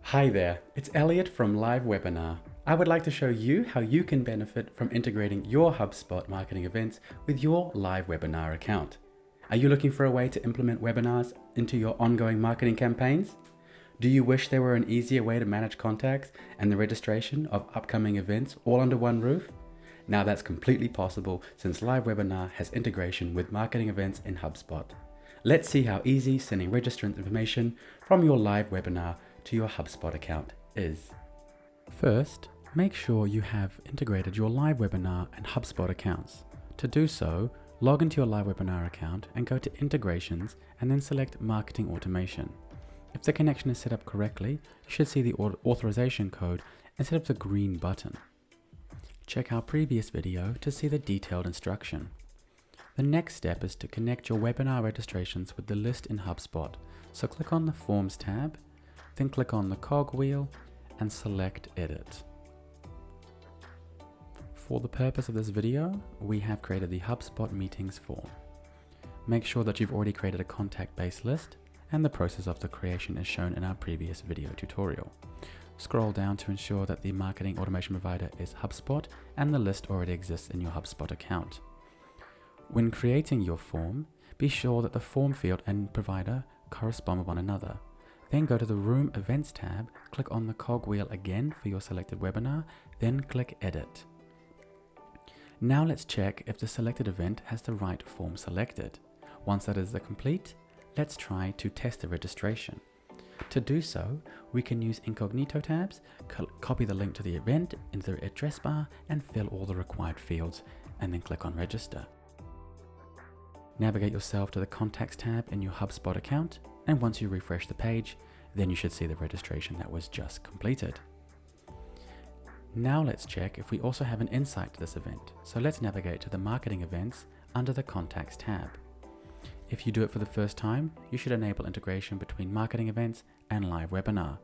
Hi there, it's Elliott from LiveWebinar. I would like to show you how you can benefit from integrating your HubSpot marketing events with your LiveWebinar account. Are you looking for a way to implement webinars into your ongoing marketing campaigns? Do you wish there were an easier way to manage contacts and the registration of upcoming events all under one roof? Now that's completely possible since LiveWebinar has integration with marketing events in HubSpot. Let's see how easy sending registrant information from your LiveWebinar to your HubSpot account is. First, make sure you have integrated your LiveWebinar and HubSpot accounts. To do so, log into your LiveWebinar account and go to Integrations and then select Marketing Automation. If the connection is set up correctly, you should see the authorization code instead of the green button. Check our previous video to see the detailed instruction. The next step is to connect your webinar registrations with the list in HubSpot. So click on the Forms tab, then click on the cogwheel and select Edit. For the purpose of this video, we have created the HubSpot Meetings form. Make sure that you've already created a contact-based list, and the process of the creation is shown in our previous video tutorial. Scroll down to ensure that the marketing automation provider is HubSpot and the list already exists in your HubSpot account. When creating your form, be sure that the form field and provider correspond with one another. Then go to the Room Events tab, click on the cogwheel again for your selected webinar, then click Edit. Now let's check if the selected event has the right form selected. Once that is complete, let's try to test the registration. To do so, we can use incognito tabs, copy the link to the event into the address bar and fill all the required fields, and then click on Register. Navigate yourself to the Contacts tab in your HubSpot account, and once you refresh the page, then you should see the registration that was just completed. Now let's check if we also have an insight to this event. So let's navigate to the Marketing Events under the Contacts tab. If you do it for the first time, you should enable integration between marketing events and LiveWebinar.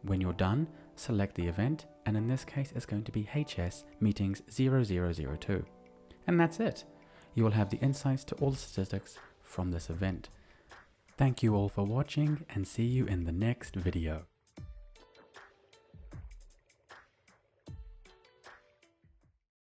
When you're done, select the event, and in this case it's going to be HS Meetings 0002. And that's it. You will have the insights to all the statistics from this event. Thank you all for watching and see you in the next video.